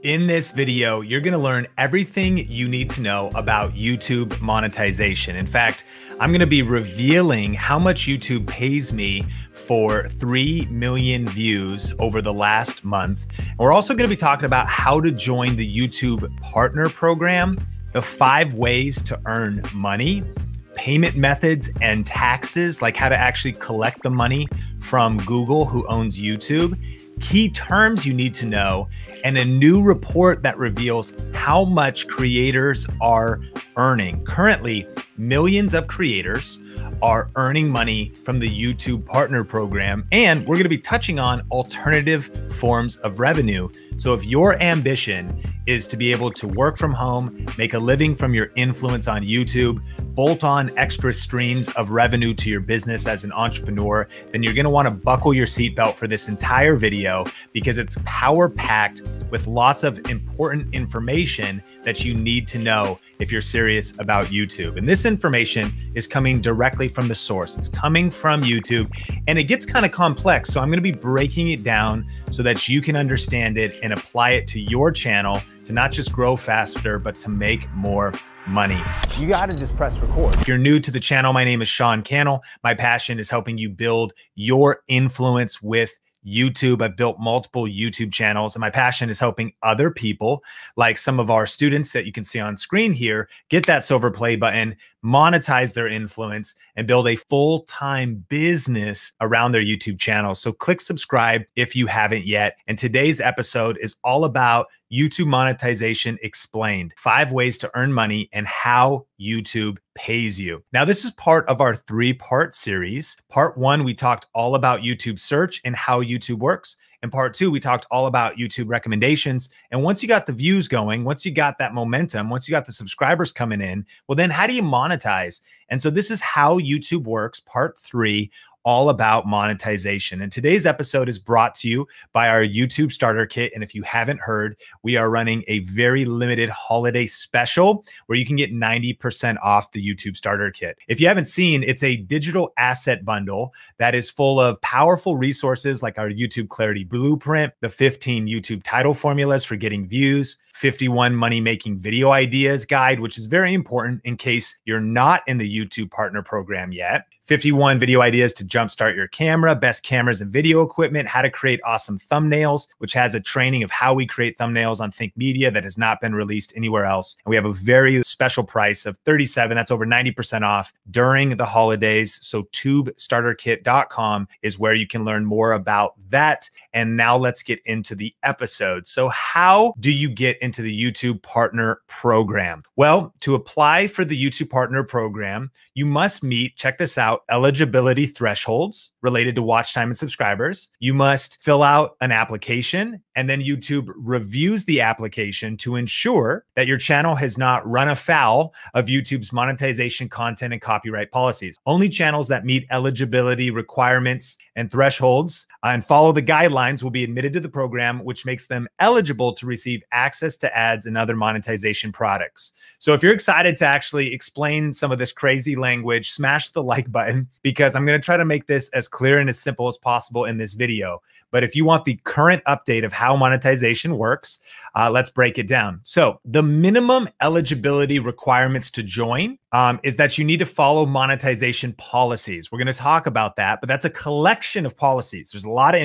In this video, you're going to learn everything you need to know about YouTube monetization. In fact, I'm going to be revealing how much YouTube pays me for 3 million views over the last month. And we're also going to be talking about how to join the YouTube Partner Program, the 5 ways to earn money, payment methods and taxes, like how to actually collect the money from Google, who owns YouTube, key terms you need to know, and a new report that reveals how much creators are earning. Currently, millions of creators are earning money from the YouTube Partner Program, and we're going to be touching on alternative forms of revenue. So if your ambition is to be able to work from home, make a living from your influence on YouTube, bolt on extra streams of revenue to your business as an entrepreneur, then you're going to want to buckle your seatbelt for this entire video, because it's power-packed with lots of important information that you need to know if you're serious about YouTube. And this information is coming directly from the source. It's coming from YouTube, and it gets kind of complex. So I'm going to be breaking it down so that you can understand it and apply it to your channel to not just grow faster, but to make more money. You got to just press record. If you're new to the channel, my name is Sean Cannell. My passion is helping you build your influence with YouTube. I've built multiple YouTube channels, and my passion is helping other people, like some of our students that you can see on screen here, get that silver play button, monetize their influence, and build a full-time business around their YouTube channel. So click subscribe if you haven't yet. And today's episode is all about YouTube monetization explained, 5 ways to earn money and how YouTube pays you. Now, this is part of our 3-part series. Part 1, we talked all about YouTube search and how YouTube works. In part 2, we talked all about YouTube recommendations. And once you got the views going, once you got that momentum, once you got the subscribers coming in, well, then how do you monetize? And so this is how YouTube works, part 3, all about monetization. And today's episode is brought to you by our YouTube Starter Kit. And if you haven't heard, we are running a very limited holiday special where you can get 90% off the YouTube Starter Kit. If you haven't seen, it's a digital asset bundle that is full of powerful resources like our YouTube Clarity Blueprint, the 15 YouTube title formulas for getting views, 51 money-making video ideas guide, which is very important in case you're not in the YouTube Partner Program yet. 51 video ideas to jumpstart your camera, best cameras and video equipment, how to create awesome thumbnails, which has a training of how we create thumbnails on Think Media that has not been released anywhere else. And we have a very special price of $37. That's over 90% off during the holidays. So tubestarterkit.com is where you can learn more about that. And now let's get into the episode. So how do you get into the YouTube Partner Program? Well, to apply for the YouTube Partner Program, you must meet, check this out, eligibility thresholds related to watch time and subscribers. You must fill out an application, and then YouTube reviews the application to ensure that your channel has not run afoul of YouTube's monetization, content, and copyright policies. Only channels that meet eligibility requirements and thresholds and follow the guidelines will be admitted to the program, which makes them eligible to receive access to ads and other monetization products. So if you're excited to actually explain some of this crazy language, smash the like button, because I'm going to try to make this as clear and as simple as possible in this video. But if you want the current update of how monetization works, let's break it down. So the minimum eligibility requirements to join is that you need to follow monetization policies. We're going to talk about that, but that's a collection of policies. There's a lot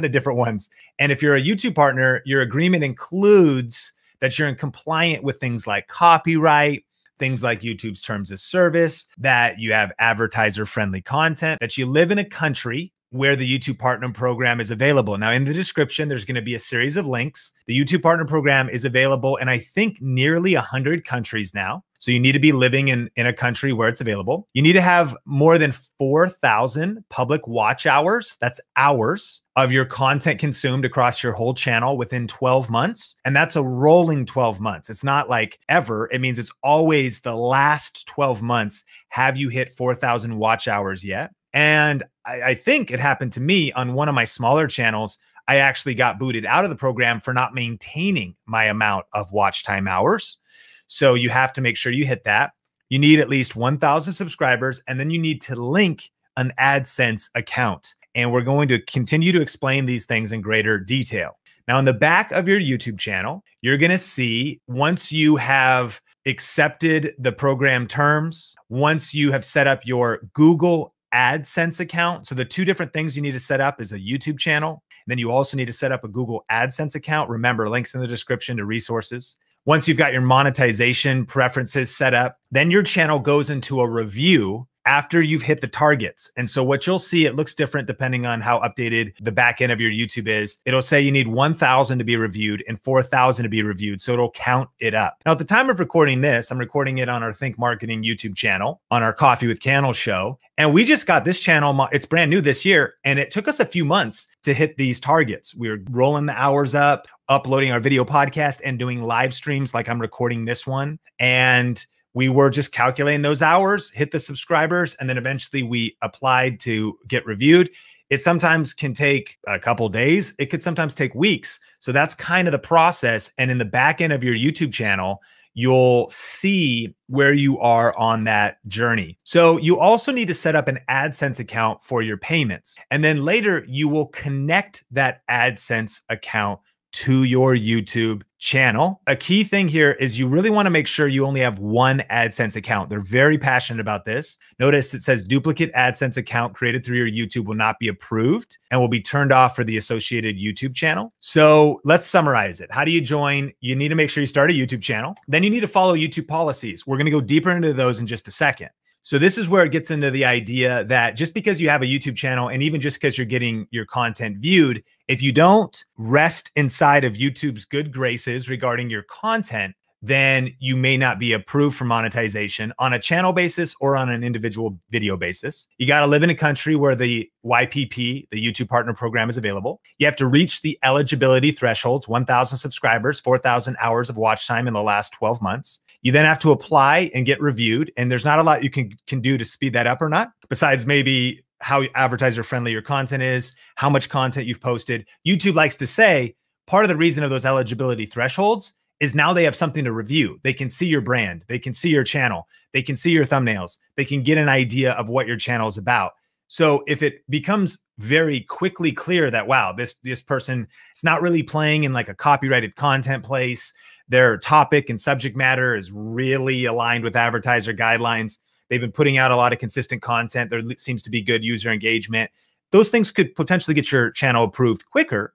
of different ones. And if you're a YouTube partner, your agreement includes that you're in compliant with things like copyright, things like YouTube's terms of service, that you have advertiser-friendly content, that you live in a country where the YouTube Partner Program is available. Now, in the description, there's going to be a series of links. The YouTube Partner Program is available in, I think, nearly 100 countries now. So you need to be living in a country where it's available. You need to have more than 4,000 public watch hours. That's hours of your content consumed across your whole channel within 12 months. And that's a rolling 12 months. It's not like ever. It means it's always the last 12 months. Have you hit 4,000 watch hours yet? And I think it happened to me on one of my smaller channels. I actually got booted out of the program for not maintaining my amount of watch time hours. So you have to make sure you hit that. You need at least 1,000 subscribers, and then you need to link an AdSense account. And we're going to continue to explain these things in greater detail. Now, in the back of your YouTube channel, you're going to see once you have accepted the program terms, once you have set up your Google AdSense account. So the two different things you need to set up is a YouTube channel. Then you also need to set up a Google AdSense account. Remember, links in the description to resources. Once you've got your monetization preferences set up, then your channel goes into a review after you've hit the targets. And so what you'll see, it looks different depending on how updated the back end of your YouTube is. It'll say you need 1,000 to be reviewed and 4,000 to be reviewed. So it'll count it up. Now, at the time of recording this, I'm recording it on our Think Marketing YouTube channel, on our Coffee with Candle show. And we just got this channel, it's brand new this year. And it took us a few months to hit these targets. We were rolling the hours up, uploading our video podcast and doing live streams like I'm recording this one. And we were just calculating those hours, hit the subscribers, and then eventually we applied to get reviewed. It sometimes can take a couple days. It could sometimes take weeks. So that's kind of the process. And in the back end of your YouTube channel, you'll see where you are on that journey. So you also need to set up an AdSense account for your payments. And then later you will connect that AdSense account to your YouTube channel. A key thing here is you really want to make sure you only have one AdSense account. They're very passionate about this. Notice it says duplicate AdSense account created through your YouTube will not be approved and will be turned off for the associated YouTube channel. So let's summarize it. How do you join? You need to make sure you start a YouTube channel. Then you need to follow YouTube policies. We're going to go deeper into those in just a second. So this is where it gets into the idea that just because you have a YouTube channel and even just because you're getting your content viewed, if you don't rest inside of YouTube's good graces regarding your content, then you may not be approved for monetization on a channel basis or on an individual video basis. You got to live in a country where the YPP, the YouTube Partner Program, is available. You have to reach the eligibility thresholds, 1,000 subscribers, 4,000 hours of watch time in the last 12 months. You then have to apply and get reviewed. And there's not a lot you can do to speed that up or not, besides maybe how advertiser friendly your content is, how much content you've posted. YouTube likes to say part of the reason of those eligibility thresholds is now they have something to review. They can see your brand. They can see your channel. They can see your thumbnails. They can get an idea of what your channel is about. So if it becomes very quickly clear that, wow, this person is not really playing in like a copyrighted content place, their topic and subject matter is really aligned with advertiser guidelines, they've been putting out a lot of consistent content, there seems to be good user engagement, those things could potentially get your channel approved quicker.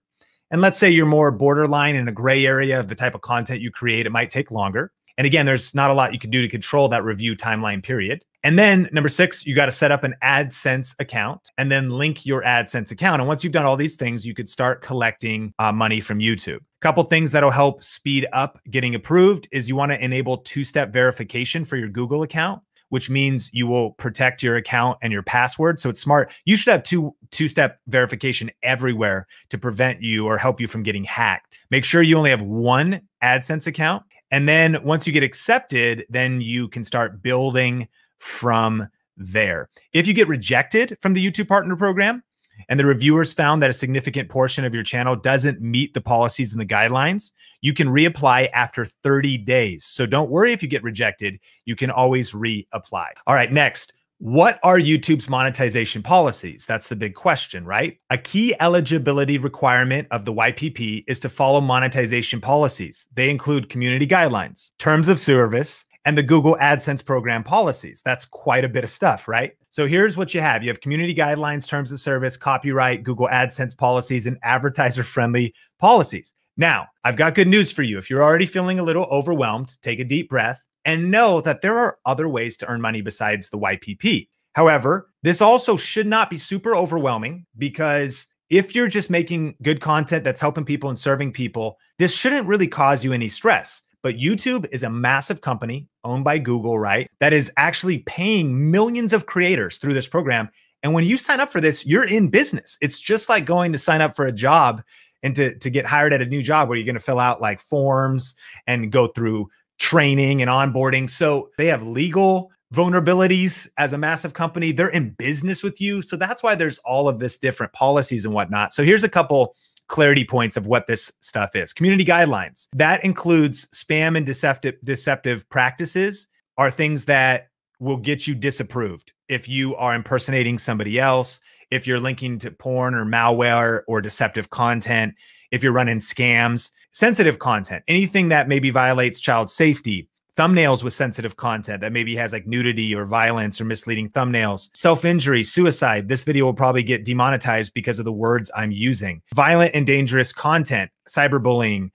And let's say you're more borderline in a gray area of the type of content you create, it might take longer. And again, there's not a lot you can do to control that review timeline period. And then number 6, you got to set up an AdSense account and then link your AdSense account. And once you've done all these things, you could start collecting money from YouTube. A couple things that'll help speed up getting approved is you want to enable 2-step verification for your Google account, which means you will protect your account and your password. So it's smart. You should have two-step verification everywhere to prevent you or help you from getting hacked. Make sure you only have one AdSense account. And then once you get accepted, then you can start building from there. If you get rejected from the YouTube Partner Program and the reviewers found that a significant portion of your channel doesn't meet the policies and the guidelines, you can reapply after 30 days. So don't worry if you get rejected, you can always reapply. All right, next, what are YouTube's monetization policies? That's the big question, right? A key eligibility requirement of the YPP is to follow monetization policies. They include community guidelines, terms of service, and the Google AdSense program policies. That's quite a bit of stuff, right? So here's what you have. You have community guidelines, terms of service, copyright, Google AdSense policies, and advertiser-friendly policies. Now, I've got good news for you. If you're already feeling a little overwhelmed, take a deep breath and know that there are other ways to earn money besides the YPP. However, this also should not be super overwhelming because if you're just making good content that's helping people and serving people, this shouldn't really cause you any stress. But YouTube is a massive company owned by Google, right? That is actually paying millions of creators through this program. And when you sign up for this, you're in business. It's just like going to sign up for a job and to get hired at a new job where you're going to fill out like forms and go through training and onboarding. So they have legal vulnerabilities as a massive company. They're in business with you. So that's why there's all of this different policies and whatnot. So here's a couple clarity points of what this stuff is. Community guidelines. That includes spam and deceptive practices are things that will get you disapproved. If you are impersonating somebody else, if you're linking to porn or malware or deceptive content, if you're running scams, sensitive content, anything that maybe violates child safety, thumbnails with sensitive content that maybe has like nudity or violence or misleading thumbnails, self-injury, suicide. This video will probably get demonetized because of the words I'm using. Violent and dangerous content, cyberbullying,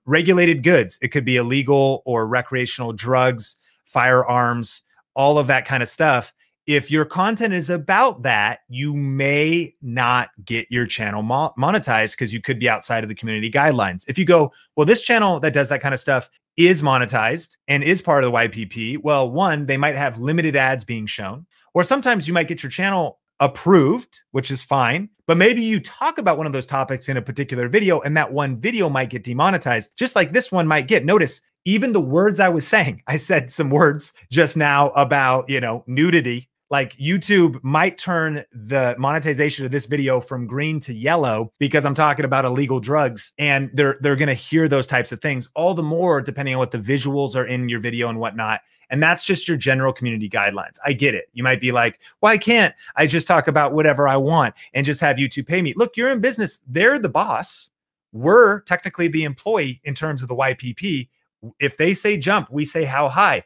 regulated goods. It could be illegal or recreational drugs, firearms, all of that kind of stuff. If your content is about that, you may not get your channel monetized because you could be outside of the community guidelines. If you go, well, this channel that does that kind of stuff is monetized and is part of the YPP, well, one, they might have limited ads being shown, or sometimes you might get your channel approved, which is fine, but maybe you talk about one of those topics in a particular video and that one video might get demonetized, just like this one might get. Notice even the words I was saying, I said some words just now about, nudity. Like YouTube might turn the monetization of this video from green to yellow because I'm talking about illegal drugs, and they're going to hear those types of things all the more depending on what the visuals are in your video and whatnot. And that's just your general community guidelines. I get it. You might be like, why can't I just talk about whatever I want and just have YouTube pay me? Look, you're in business. They're the boss. We're technically the employee in terms of the YPP. If they say jump, we say how high.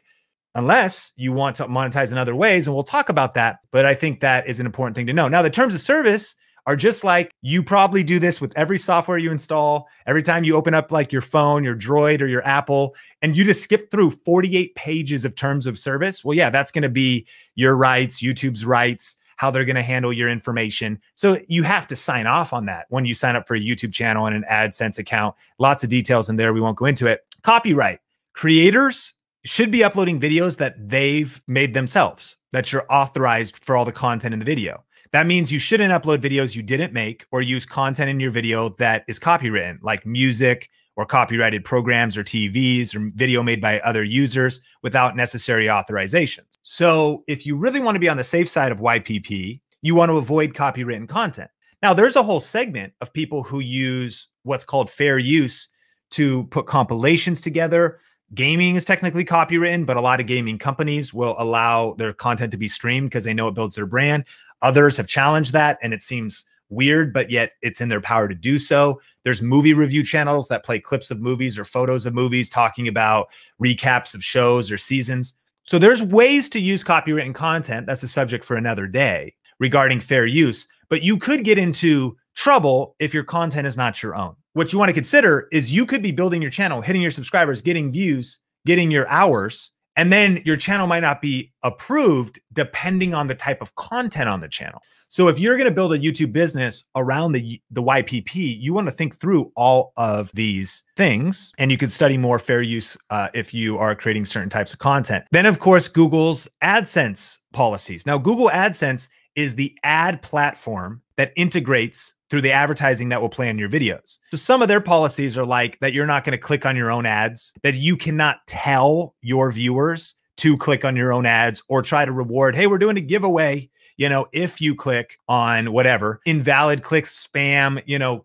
Unless you want to monetize in other ways, and we'll talk about that. But I think that is an important thing to know. Now, the terms of service are just like you probably do this with every software you install. Every time you open up like your phone, your Droid, or your Apple, and you just skip through 48 pages of terms of service. Well, yeah, that's going to be your rights, YouTube's rights, how they're going to handle your information. So you have to sign off on that when you sign up for a YouTube channel and an AdSense account. Lots of details in there. We won't go into it. Copyright. Creators should be uploading videos that they've made themselves, that you're authorized for all the content in the video. That means you shouldn't upload videos you didn't make or use content in your video that is copywritten, like music or copyrighted programs or TVs or video made by other users without necessary authorizations. So if you really want to be on the safe side of YPP, you want to avoid copywritten content. Now, there's a whole segment of people who use what's called fair use to put compilations together. Gaming is technically copywritten, but a lot of gaming companies will allow their content to be streamed because they know it builds their brand. Others have challenged that, and it seems weird, but yet it's in their power to do so. There's movie review channels that play clips of movies or photos of movies talking about recaps of shows or seasons. So there's ways to use copywritten content. That's a subject for another day regarding fair use, but you could get into trouble if your content is not your own. What you want to consider is you could be building your channel, hitting your subscribers, getting views, getting your hours, and then your channel might not be approved depending on the type of content on the channel. So if you're going to build a YouTube business around the YPP, you want to think through all of these things, and you could study more fair use if you are creating certain types of content. Then, of course, Google's AdSense policies. Now, Google AdSense is the ad platform that integrates through the advertising that will play on your videos. So some of their policies are like that you're not going to click on your own ads, that you cannot tell your viewers to click on your own ads or try to reward, hey, we're doing a giveaway, if you click on whatever, invalid clicks, spam,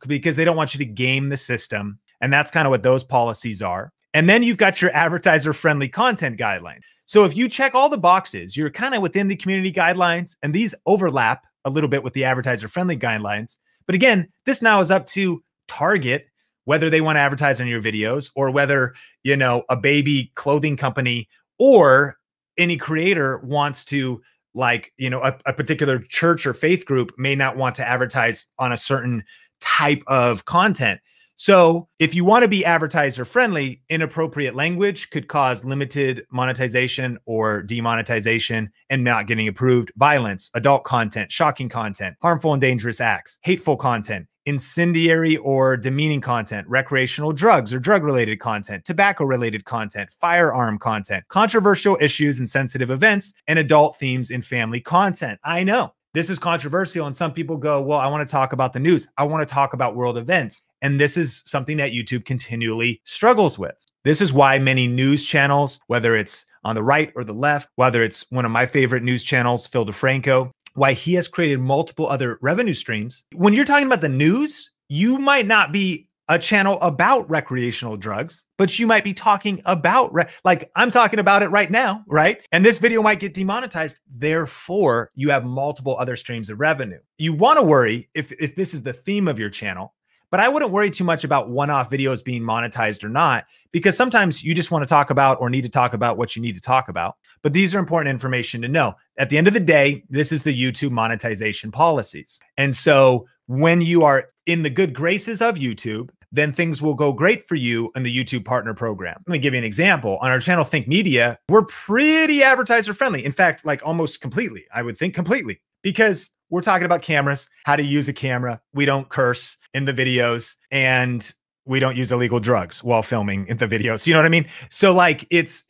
because they don't want you to game the system. And that's kind of what those policies are. And then you've got your advertiser-friendly content guideline. So if you check all the boxes, you're kind of within the community guidelines, and these overlap a little bit with the advertiser-friendly guidelines. But again, this now is up to Target, whether they want to advertise on your videos or whether, a baby clothing company or any creator wants to, like, a particular church or faith group may not want to advertise on a certain type of content. So if you want to be advertiser friendly, inappropriate language could cause limited monetization or demonetization and not getting approved. Violence, adult content, shocking content, harmful and dangerous acts, hateful content, incendiary or demeaning content, recreational drugs or drug-related content, tobacco-related content, firearm content, controversial issues and sensitive events, and adult themes in family content. I know this is controversial, and some people go, well, I want to talk about the news. I want to talk about world events. And this is something that YouTube continually struggles with. This is why many news channels, whether it's on the right or the left, whether it's one of my favorite news channels, Phil DeFranco, why he has created multiple other revenue streams. When you're talking about the news, you might not be a channel about recreational drugs, but you might be talking about, like I'm talking about it right now, right? And this video might get demonetized. Therefore, you have multiple other streams of revenue. You want to worry if this is the theme of your channel, but I wouldn't worry too much about one-off videos being monetized or not, because sometimes you just want to talk about or need to talk about what you need to talk about. But these are important information to know. At the end of the day, this is the YouTube monetization policies. And so when you are in the good graces of YouTube, then things will go great for you in the YouTube partner program. Let me give you an example. On our channel, Think Media, we're pretty advertiser friendly. In fact, like almost completely, I would think completely, because we're talking about cameras, how to use a camera. We don't curse in the videos, and we don't use illegal drugs while filming in the videos. You know what I mean? So like it's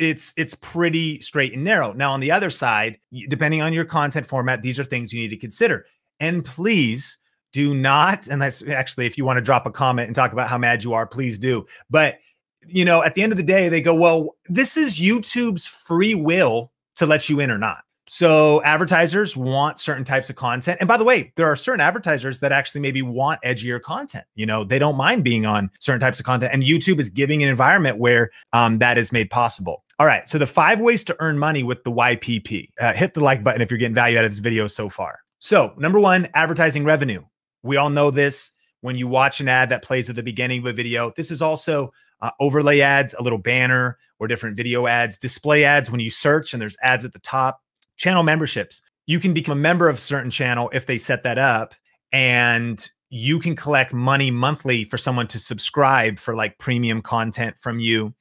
pretty straight and narrow. Now on the other side, depending on your content format, these are things you need to consider. And please do not, and that's actually, if you want to drop a comment and talk about how mad you are, please do. But, you know, at the end of the day, they go, well, this is YouTube's free will to let you in or not. So advertisers want certain types of content. And by the way, there are certain advertisers that actually maybe want edgier content. You know, they don't mind being on certain types of content. And YouTube is giving an environment where that is made possible. All right. So the 5 ways to earn money with the YPP. Hit the like button if you're getting value out of this video so far. So number 1, advertising revenue. We all know this. When you watch an ad that plays at the beginning of a video, this is also overlay ads, a little banner, or different video ads, display ads when you search and there's ads at the top. Channel memberships. You can become a member of a certain channel if they set that up, and you can collect money monthly for someone to subscribe for like premium content from you,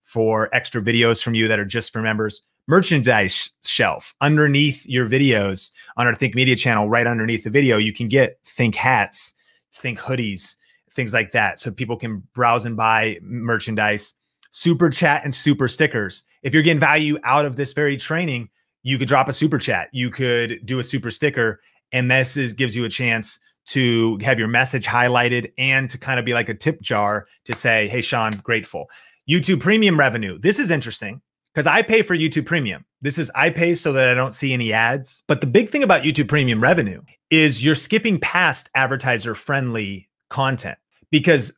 for extra videos from you that are just for members. Merchandise shelf underneath your videos on our Think Media channel, right underneath the video, you can get Think hats, Think hoodies, things like that. So people can browse and buy merchandise. Super chat and super stickers. If you're getting value out of this very training, you could drop a super chat. You could do a super sticker, and this gives you a chance to have your message highlighted and to kind of be like a tip jar to say, hey, Sean, grateful. YouTube premium revenue. This is interesting, because I pay for YouTube Premium. I pay so that I don't see any ads. But the big thing about YouTube Premium revenue is you're skipping past advertiser-friendly content. Because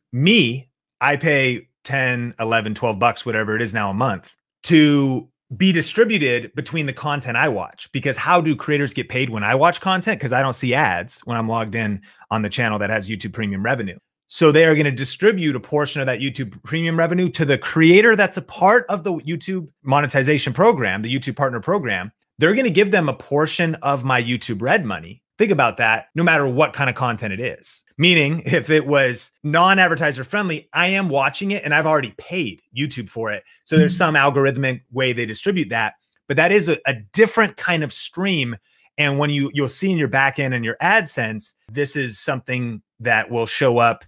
I pay 10, 11, 12 bucks, whatever it is now a month, to be distributed between the content I watch. Because how do creators get paid when I watch content? Because I don't see ads when I'm logged in on the channel that has YouTube Premium revenue. So they are going to distribute a portion of that YouTube Premium revenue to the creator that's a part of the YouTube monetization program, the YouTube partner program. They're going to give them a portion of my YouTube Red money. Think about that, no matter what kind of content it is. Meaning, if it was non-advertiser friendly, I am watching it and I've already paid YouTube for it. So there's some algorithmic way they distribute that, but that is a different kind of stream. And when you'll see in your backend and your AdSense, this is something that will show up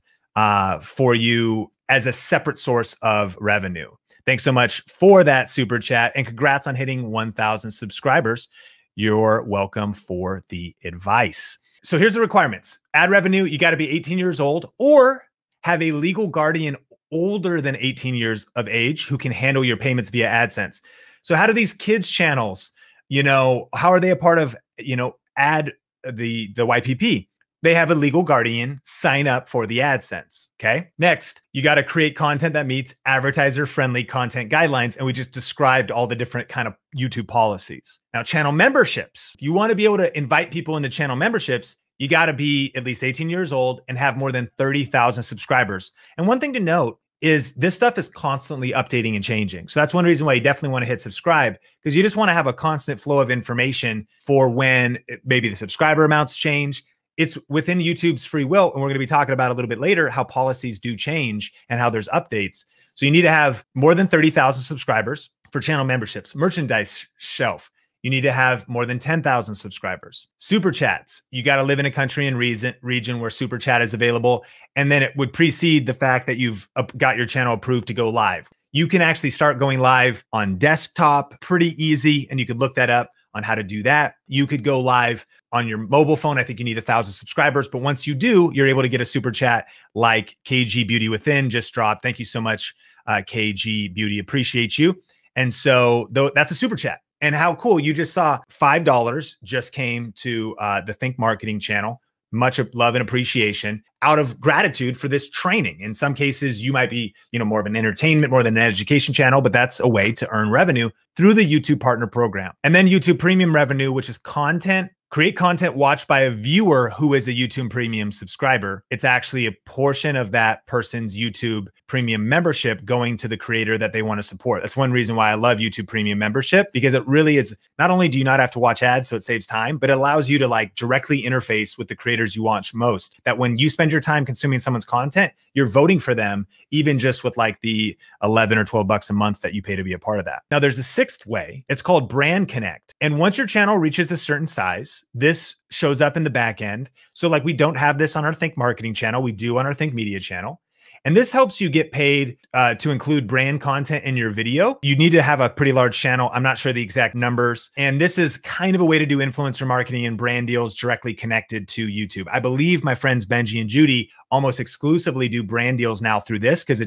for you as a separate source of revenue. Thanks so much for that super chat, and congrats on hitting 1,000 subscribers. You're welcome for the advice. So here's the requirements. Ad revenue, you got to be 18 years old or have a legal guardian older than 18 years of age who can handle your payments via AdSense. So how do these kids channels, how are they a part of, the YPP? They have a legal guardian sign up for the AdSense. Okay. Next, you got to create content that meets advertiser-friendly content guidelines. And we just described all the different kind of YouTube policies. Now, channel memberships. If you want to be able to invite people into channel memberships, you got to be at least 18 years old and have more than 30,000 subscribers. And one thing to note is this stuff is constantly updating and changing. So that's one reason why you definitely want to hit subscribe, because you just want to have a constant flow of information for when maybe the subscriber amounts change. It's within YouTube's free will. And we're going to be talking about a little bit later how policies do change and how there's updates. So you need to have more than 30,000 subscribers for channel memberships. Merchandise shelf, you need to have more than 10,000 subscribers. Super chats, you got to live in a country and region where super chat is available. And then it would precede the fact that you've got your channel approved to go live. You can actually start going live on desktop, pretty easy. And you could look that up on how to do that. You could go live on your mobile phone. I think you need 1,000 subscribers, but once you do, you're able to get a super chat like KG Beauty Within just dropped. Thank you so much, KG Beauty. Appreciate you. And so that's a super chat. And how cool. You just saw $5 just came to the Think Marketing channel. Much love and appreciation out of gratitude for this training. In some cases, you might be, more of an entertainment, more than an education channel, but that's a way to earn revenue through the YouTube Partner Program. And then YouTube Premium revenue, which is content create content watched by a viewer who is a YouTube Premium subscriber. It's actually a portion of that person's YouTube Premium membership going to the creator that they want to support. That's one reason why I love YouTube Premium membership, because it really is, not only do you not have to watch ads, so it saves time, but it allows you to like directly interface with the creators you watch most. That when you spend your time consuming someone's content, you're voting for them, even just with like the 11 or 12 bucks a month that you pay to be a part of that. Now there's a sixth way. It's called Brand Connect. And once your channel reaches a certain size, this shows up in the back end. So like we don't have this on our Think Marketing channel. We do on our Think Media channel. And this helps you get paid to include brand content in your video. You need to have a pretty large channel. I'm not sure the exact numbers. And this is kind of a way to do influencer marketing and brand deals directly connected to YouTube. I believe my friends Benji and Judy almost exclusively do brand deals now through this because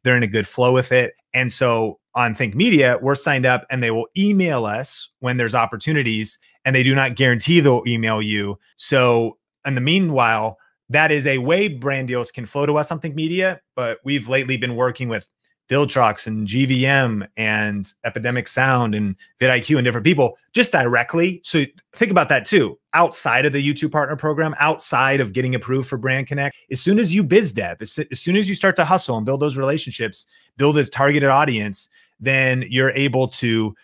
they're in a good flow with it. And so on Think Media, we're signed up and they will email us when there's opportunities, and they do not guarantee they'll email you. So in the meanwhile, that is a way brand deals can flow to us on Think Media, but we've lately been working with Viltrox and GVM and Epidemic Sound and vidIQ and different people just directly. So think about that too. Outside of the YouTube Partner Program, outside of getting approved for Brand Connect, as soon as you biz dev, as soon as you start to hustle and build those relationships, build a targeted audience, then you're able to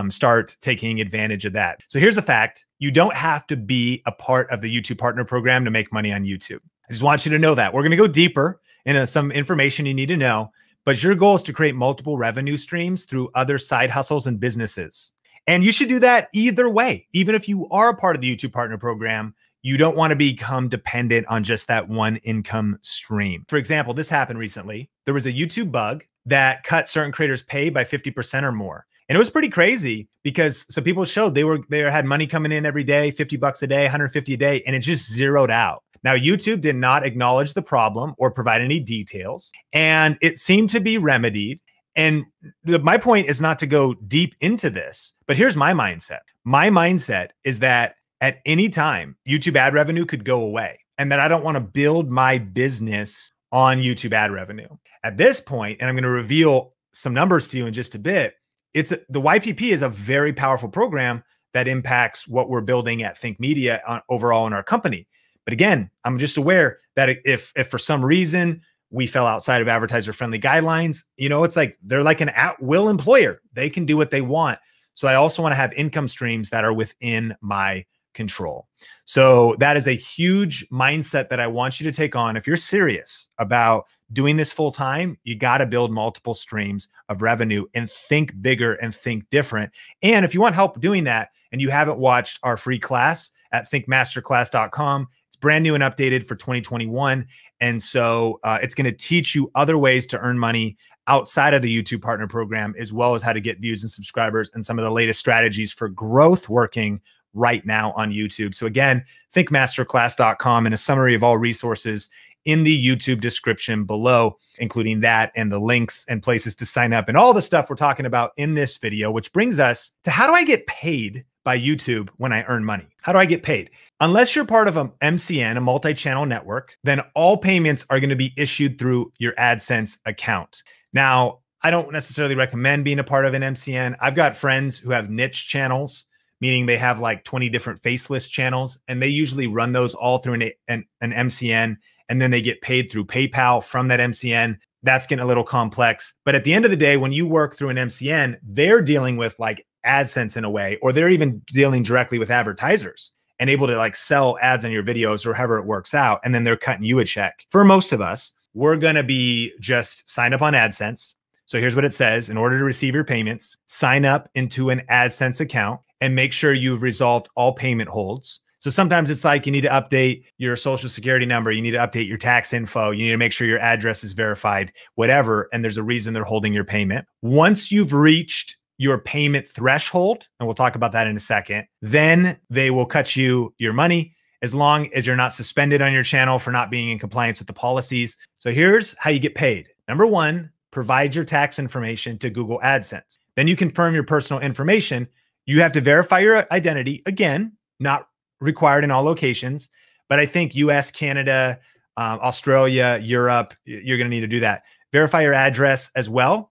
start taking advantage of that. So here's the fact. You don't have to be a part of the YouTube Partner Program to make money on YouTube. I just want you to know that. We're going to go deeper into some information you need to know, but your goal is to create multiple revenue streams through other side hustles and businesses. And you should do that either way. Even if you are a part of the YouTube Partner Program, you don't want to become dependent on just that one income stream. For example, this happened recently. There was a YouTube bug that cut certain creators' pay by 50% or more. And it was pretty crazy because so people showed they had money coming in every day, 50 bucks a day, 150 a day, and it just zeroed out. Now, YouTube did not acknowledge the problem or provide any details, and it seemed to be remedied. And my point is not to go deep into this, but here's my mindset. My mindset is that at any time, YouTube ad revenue could go away, and that I don't want to build my business on YouTube ad revenue. At this point, and I'm going to reveal some numbers to you in just a bit, the YPP is a very powerful program that impacts what we're building at Think Media overall in our company. But again, I'm just aware that if for some reason we fell outside of advertiser-friendly guidelines, you know, it's like they're like an at-will employer. They can do what they want. So I also want to have income streams that are within my control. So that is a huge mindset that I want you to take on. If you're serious about doing this full time, you got to build multiple streams of revenue and think bigger and think different. And if you want help doing that and you haven't watched our free class at thinkmasterclass.com, it's brand new and updated for 2021. And so it's going to teach you other ways to earn money outside of the YouTube Partner Program, as well as how to get views and subscribers and some of the latest strategies for growth working right now on YouTube. So again, thinkmasterclass.com, and a summary of all resources in the YouTube description below, including that and the links and places to sign up and all the stuff we're talking about in this video, which brings us to how do I get paid by YouTube when I earn money? How do I get paid? Unless you're part of a MCN, a multi-channel network, then all payments are going to be issued through your AdSense account. Now, I don't necessarily recommend being a part of an MCN. I've got friends who have niche channels, meaning they have like 20 different faceless channels, and they usually run those all through an MCN, and then they get paid through PayPal from that MCN. That's getting a little complex. But at the end of the day, when you work through an MCN, they're dealing with like AdSense in a way, or they're even dealing directly with advertisers and able to like sell ads on your videos or however it works out. And then they're cutting you a check. For most of us, we're going to be just sign up on AdSense. So here's what it says. In order to receive your payments, sign up into an AdSense account and make sure you've resolved all payment holds. So sometimes it's like you need to update your social security number. You need to update your tax info. You need to make sure your address is verified, whatever. And there's a reason they're holding your payment. Once you've reached your payment threshold, and we'll talk about that in a second, then they will cut you your money as long as you're not suspended on your channel for not being in compliance with the policies. So here's how you get paid. Number one, provide your tax information to Google AdSense. Then you confirm your personal information. You have to verify your identity. Again, not required in all locations, but I think US, Canada, Australia, Europe, you're going to need to do that. Verify your address as well.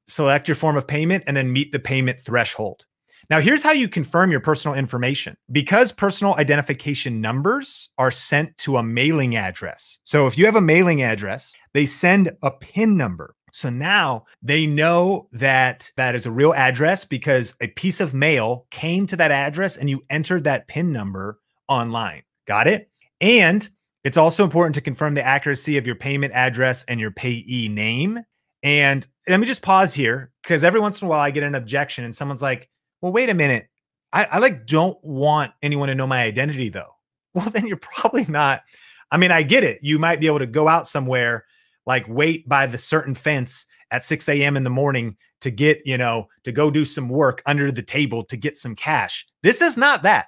Select your form of payment and then meet the payment threshold. Now, here's how you confirm your personal information. Because personal identification numbers are sent to a mailing address. So if you have a mailing address, they send a PIN number. So now they know that that is a real address because a piece of mail came to that address and you entered that PIN number online. Got it? And it's also important to confirm the accuracy of your payment address and your payee name. And let me just pause here because every once in a while I get an objection and someone's like, well, wait a minute. I like don't want anyone to know my identity though. Well, then you're probably not. I mean, I get it. You might be able to go out somewhere, like wait by the certain fence at 6 a.m. in the morning to get, to go do some work under the table to get some cash. This is not that.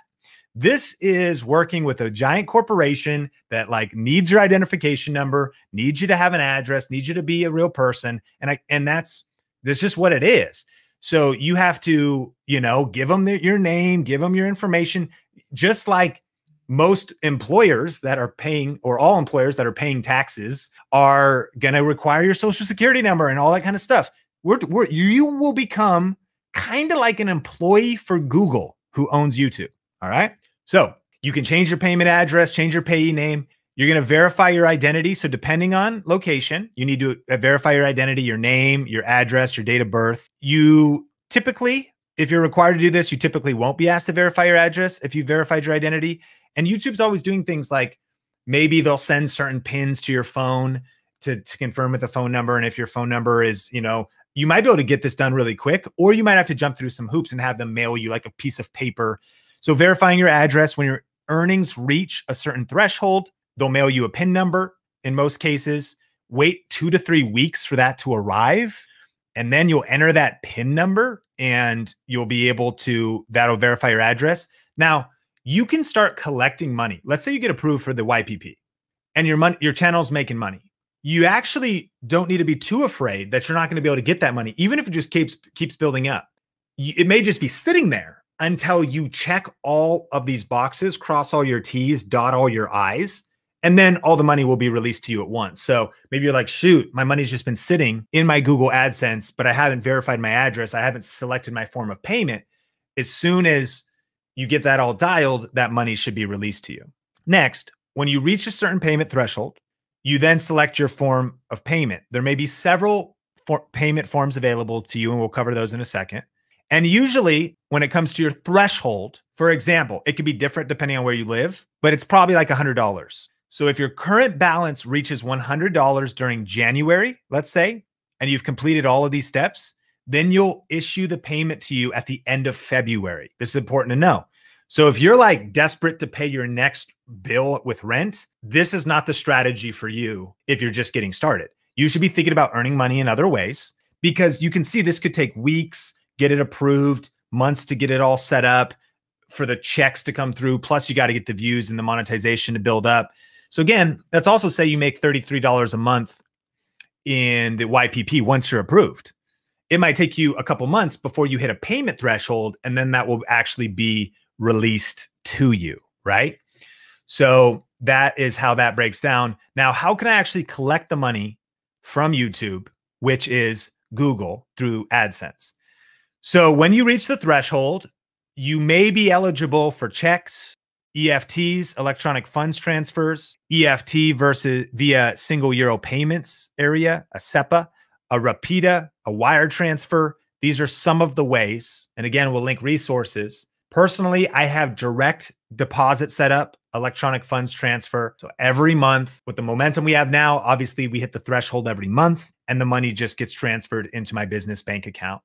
This is working with a giant corporation that like needs your identification number, needs you to have an address, needs you to be a real person. And that's just what it is. So you have to, give them your name, give them your information, just like most employers that are paying, or all employers that are paying taxes, are going to require your social security number and all that kind of stuff. You will become kind of like an employee for Google who owns YouTube. All right. So you can change your payment address, change your payee name. You're going to verify your identity. So depending on location, you need to verify your identity, your name, your address, your date of birth. You typically, if you're required to do this, you typically won't be asked to verify your address if you verified your identity. And YouTube's always doing things like maybe they'll send certain pins to your phone to confirm with the phone number. And if your phone number is, you might be able to get this done really quick, or you might have to jump through some hoops and have them mail you like a piece of paper. So verifying your address, when your earnings reach a certain threshold, they'll mail you a PIN number in most cases. Wait 2 to 3 weeks for that to arrive. And then you'll enter that PIN number and you'll be able to, that'll verify your address. Now, you can start collecting money. Let's say you get approved for the YPP and your channel's making money. You actually don't need to be too afraid that you're not going to be able to get that money, even if it just keeps building up. It may just be sitting there until you check all of these boxes, cross all your T's, dot all your I's, and then all the money will be released to you at once. So maybe you're like, shoot, my money's just been sitting in my Google AdSense, but I haven't verified my address. I haven't selected my form of payment. As soon as you get that all dialed, that money should be released to you. Next, when you reach a certain payment threshold, you then select your form of payment. There may be several payment forms available to you, and we'll cover those in a second. And usually when it comes to your threshold, for example, it could be different depending on where you live, but it's probably like $100. So if your current balance reaches $100 during January, let's say, and you've completed all of these steps, then you'll issue the payment to you at the end of February. This is important to know. So if you're like desperate to pay your next bill with rent, this is not the strategy for you if you're just getting started. You should be thinking about earning money in other ways, because you can see this could take weeks, get it approved, months to get it all set up, for the checks to come through. Plus you got to get the views and the monetization to build up. So again, let's also say you make $33 a month in the YPP once you're approved. It might take you a couple months before you hit a payment threshold, and then that will actually be released to you, right? So that is how that breaks down. Now, how can I actually collect the money from YouTube, which is Google, through AdSense? So when you reach the threshold, you may be eligible for checks, EFTs, electronic funds transfers, EFT versus via single euro payments area, a SEPA, a Rapida, a wire transfer. These are some of the ways. And again, we'll link resources. Personally, I have direct deposit set up, electronic funds transfer. So every month, with the momentum we have now, obviously we hit the threshold every month and the money just gets transferred into my business bank account.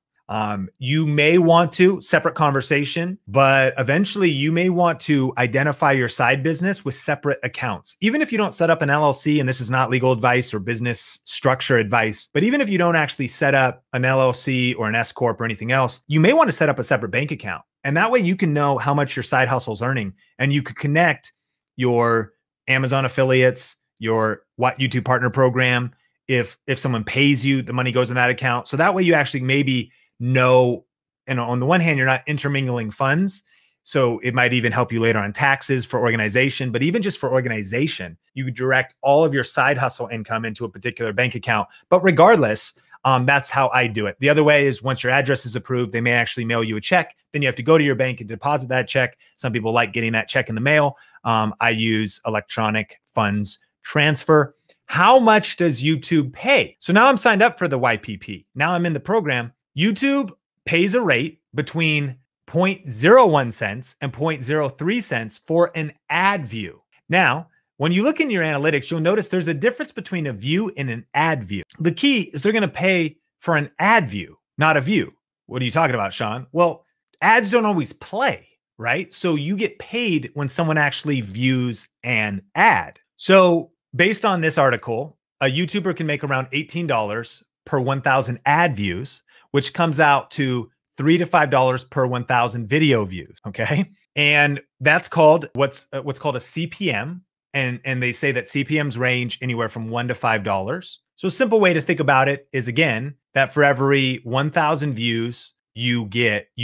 You may want to, separate conversation, but eventually you may want to identify your side business with separate accounts. Even if you don't set up an LLC, and this is not legal advice or business structure advice, but even if you don't actually set up an LLC or an S Corp or anything else, you may want to set up a separate bank account. And that way you can know how much your side hustle is earning, and you could connect your Amazon affiliates, your YouTube partner program. If someone pays you, the money goes in that account. So that way you actually maybe know, and on the one hand, you're not intermingling funds. So it might even help you later on taxes for organization, but even just for organization, you direct all of your side hustle income into a particular bank account. But regardless, That's how I do it. The other way is once your address is approved, they may actually mail you a check. Then you have to go to your bank and deposit that check. Some people like getting that check in the mail. I use electronic funds transfer. How much does YouTube pay? So now I'm signed up for the YPP. Now I'm in the program. YouTube pays a rate between 0.01 cents and 0.03 cents for an ad view. Now, when you look in your analytics, you'll notice there's a difference between a view and an ad view. The key is they're going to pay for an ad view, not a view. What are you talking about, Sean? Well, ads don't always play, right? So you get paid when someone actually views an ad. So based on this article, a YouTuber can make around $18 per 1,000 ad views, which comes out to $3 to $5 per 1,000 video views. Okay. And that's called what's called a CPM. And they say that CPMs range anywhere from $1 to $5. So a simple way to think about it is, again, that for every 1,000 views you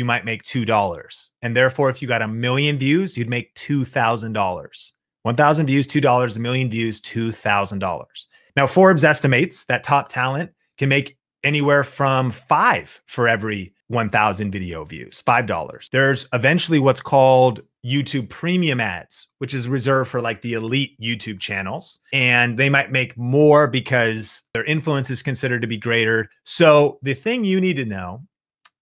might make $2. And therefore, if you got 1 million views, you'd make $2,000. 1,000 views, $2, 1 million views, $2,000. Now, Forbes estimates that top talent can make anywhere from $5 for every 1,000 video views, $5. There's eventually what's called YouTube premium ads, which is reserved for like the elite YouTube channels. And they might make more because their influence is considered to be greater. So the thing you need to know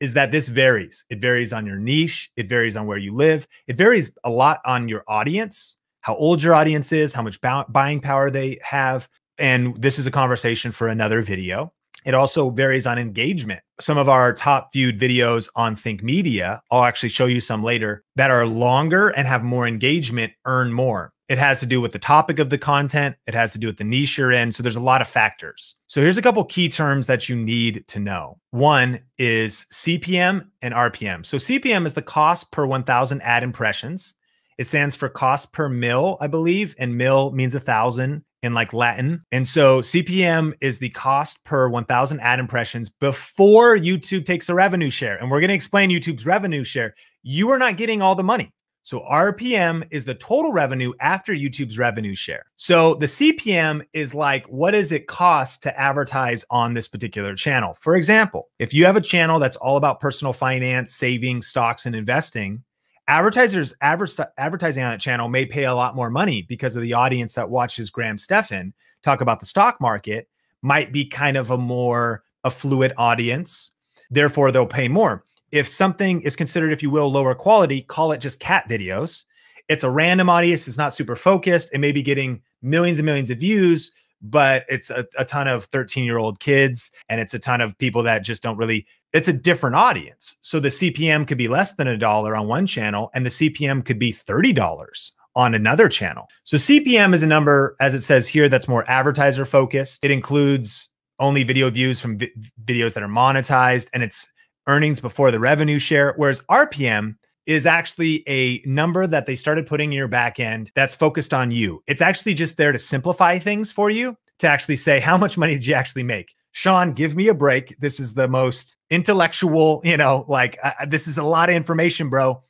is that this varies. It varies on your niche. It varies on where you live. It varies a lot on your audience, how old your audience is, how much buying power they have. And this is a conversation for another video. It also varies on engagement. Some of our top viewed videos on Think Media, I'll actually show you some later, that are longer and have more engagement, earn more. It has to do with the topic of the content. It has to do with the niche you're in. So there's a lot of factors. So here's a couple key terms that you need to know. One is CPM and RPM. So CPM is the cost per 1,000 ad impressions. It stands for cost per mil, I believe, and mil means 1,000 in like Latin. And so CPM is the cost per 1,000 ad impressions before YouTube takes a revenue share. And we're going to explain YouTube's revenue share. You are not getting all the money. So RPM is the total revenue after YouTube's revenue share. So the CPM is like, what does it cost to advertise on this particular channel? For example, if you have a channel that's all about personal finance, saving, stocks, and investing, advertisers advertising on that channel may pay a lot more money because of the audience that watches Graham Stephan talk about the stock market might be kind of a more affluent audience. Therefore, they'll pay more. If something is considered, if you will, lower quality, call it just cat videos. It's a random audience. It's not super focused. It may be getting millions and millions of views, but it's a ton of 13-year-old kids. And it's a ton of people that just don't really, it's a different audience. So the CPM could be less than $1 on one channel, and the CPM could be $30 on another channel. So CPM is a number, as it says here, that's more advertiser focused. It includes only video views from videos that are monetized, and it's earnings before the revenue share, whereas RPM is actually a number that they started putting in your back end that's focused on you. It's actually just there to simplify things for you, to actually say, how much money did you actually make? Sean, give me a break. This is the most intellectual, this is a lot of information, bro.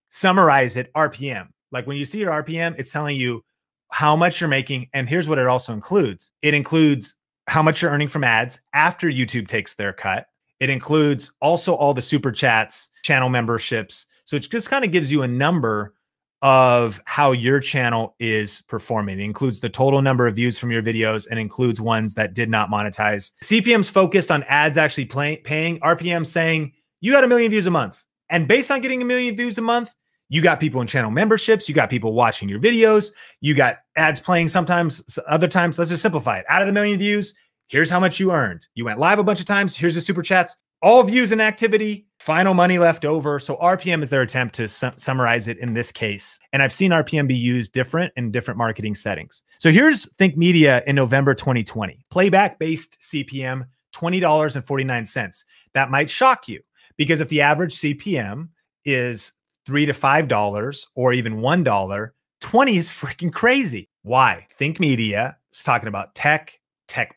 Summarize it, RPM. Like when you see your RPM, it's telling you how much you're making. And here's what it also includes. It includes how much you're earning from ads after YouTube takes their cut. It includes also all the super chats, channel memberships. So it just kind of gives you a number of how your channel is performing. It includes the total number of views from your videos and includes ones that did not monetize. CPM's focused on ads actually paying. RPM saying you got 1 million views a month. And based on getting 1 million views a month, you got people in channel memberships. You got people watching your videos. You got ads playing sometimes, other times. Let's just simplify it. Out of the 1 million views, here's how much you earned. You went live a bunch of times. Here's the super chats. All views and activity, final money left over. So RPM is their attempt to summarize it in this case. And I've seen RPM be used different in different marketing settings. So here's Think Media in November 2020. Playback-based CPM, $20.49. That might shock you because if the average CPM is $3 to $5 or even $1, 20 is freaking crazy. Why? Think Media is talking about tech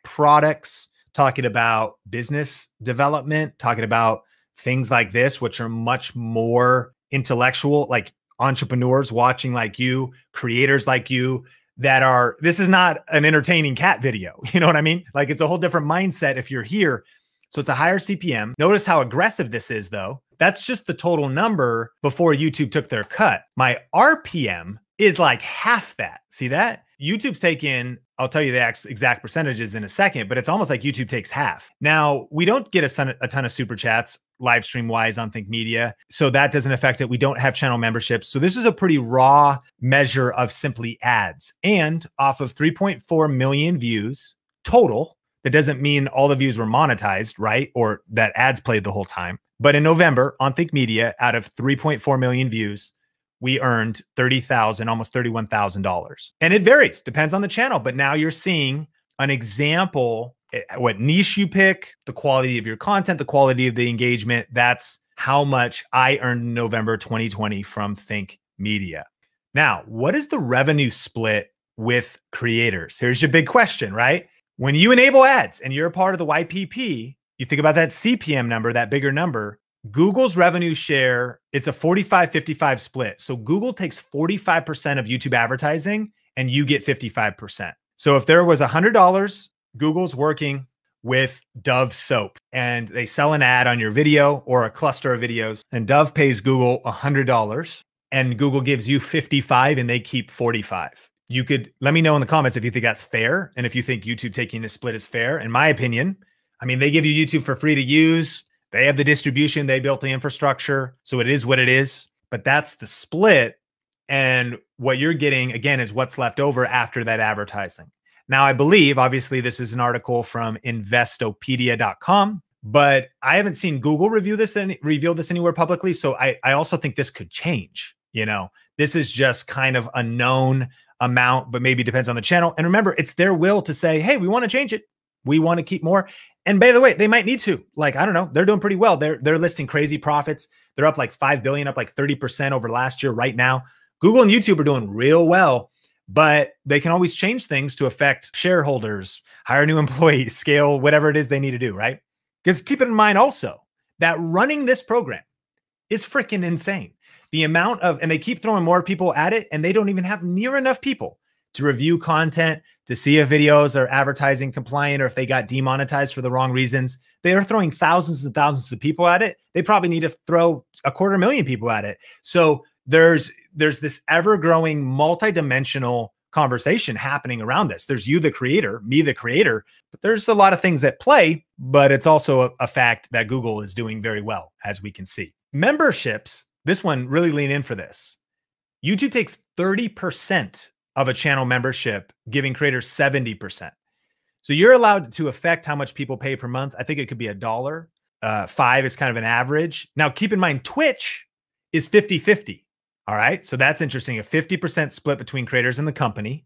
products, talking about business development, talking about things like this, which are much more intellectual, like entrepreneurs watching like you, creators like you that are, this is not an entertaining cat video. You know what I mean? Like it's a whole different mindset if you're here. So it's a higher CPM. Notice how aggressive this is though. That's just the total number before YouTube took their cut. My RPM is like half that. See that? YouTube's taken, I'll tell you the exact percentages in a second, but it's almost like YouTube takes half. Now, we don't get a ton of super chats live stream wise on Think Media, so that doesn't affect it. We don't have channel memberships. So this is a pretty raw measure of simply ads. And off of 3.4 million views total, that doesn't mean all the views were monetized, right? Or that ads played the whole time. But in November on Think Media, out of 3.4 million views, we earned $30,000, almost $31,000. And it varies, depends on the channel. But now you're seeing an example, what niche you pick, the quality of your content, the quality of the engagement. That's how much I earned in November 2020 from Think Media. Now, what is the revenue split with creators? Here's your big question, right? When you enable ads and you're a part of the YPP, you think about that CPM number, that bigger number. Google's revenue share, it's a 45-55 split. So Google takes 45% of YouTube advertising and you get 55%. So if there was $100, Google's working with Dove soap and they sell an ad on your video or a cluster of videos, and Dove pays Google $100 and Google gives you 55 and they keep 45. You could let me know in the comments if you think that's fair and if you think YouTube taking a split is fair. In my opinion, I mean, they give you YouTube for free to use. They have the distribution, they built the infrastructure. So it is what it is, but that's the split. And what you're getting again is what's left over after that advertising. Now, I believe, obviously this is an article from investopedia.com, but I haven't seen Google reveal this anywhere publicly. So I also think this could change. You know, this is just kind of a known amount, but maybe depends on the channel. And remember, it's their will to say, hey, we want to change it. We want to keep more. And by the way, they might need to. Like, I don't know, they're doing pretty well. They're listing crazy profits. They're up like 5 billion, up like 30% over last year right now. Google and YouTube are doing real well, but they can always change things to affect shareholders, hire new employees, scale, whatever it is they need to do, right? Because keep it in mind also that running this program is freaking insane. The amount of, and they keep throwing more people at it, and they don't even have near enough people to review content, to see if videos are advertising compliant or if they got demonetized for the wrong reasons. They are throwing thousands and thousands of people at it. They probably need to throw 250,000 people at it. So there's this ever-growing multi-dimensional conversation happening around this. There's you, the creator, me, the creator, but there's a lot of things at play, but it's also a fact that Google is doing very well, as we can see. Memberships, this one, really lean in for this. YouTube takes 30% of a channel membership, giving creators 70%. So you're allowed to affect how much people pay per month. I think it could be $1. 5 is kind of an average. Now, keep in mind, Twitch is 50-50. All right. So that's interesting. A 50% split between creators and the company.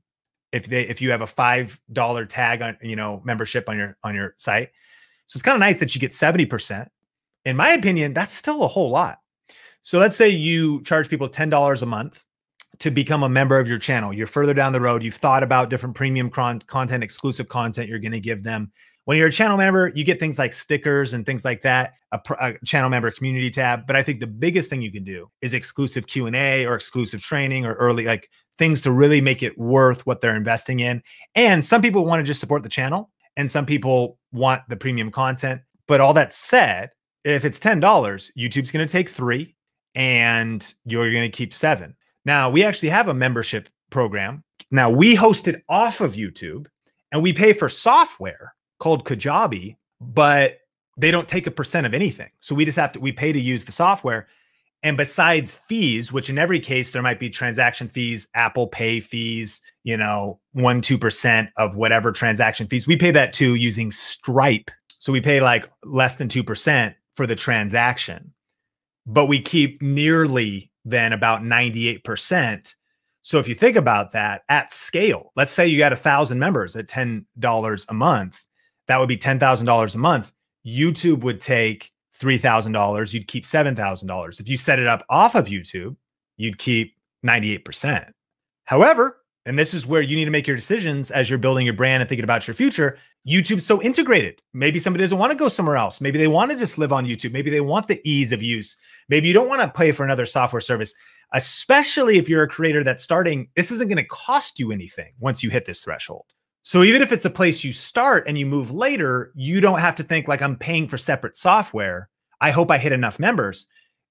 If you have a $5 tag on, membership on your site. So it's kind of nice that you get 70%. In my opinion, that's still a whole lot. So let's say you charge people $10 a month to become a member of your channel. You're further down the road. You've thought about different premium content, exclusive content you're going to give them. When you're a channel member, you get things like stickers and things like that, a channel member community tab. But I think the biggest thing you can do is exclusive Q&A or exclusive training or early, like things to really make it worth what they're investing in. And some people want to just support the channel and some people want the premium content. But all that said, if it's $10, YouTube's going to take 3 and you're going to keep 7. Now, we actually have a membership program. Now, we host it off of YouTube and we pay for software called Kajabi, but they don't take a % of anything. So we just we pay to use the software. And besides fees, which in every case, there might be transaction fees, Apple Pay fees, 1-2% of whatever transaction fees. We pay that too using Stripe. So we pay like less than 2% for the transaction, but we keep nearly then about 98%. So if you think about that at scale, let's say you got 1,000 members at $10 a month, that would be $10,000 a month. YouTube would take $3,000. You'd keep $7,000. If you set it up off of YouTube, you'd keep 98%. However, and this is where you need to make your decisions as you're building your brand and thinking about your future, YouTube's so integrated. Maybe somebody doesn't want to go somewhere else. Maybe they want to just live on YouTube. Maybe they want the ease of use. Maybe you don't want to pay for another software service, especially if you're a creator that's starting. This isn't going to cost you anything once you hit this threshold. So even if it's a place you start and you move later, you don't have to think like I'm paying for separate software. I hope I hit enough members.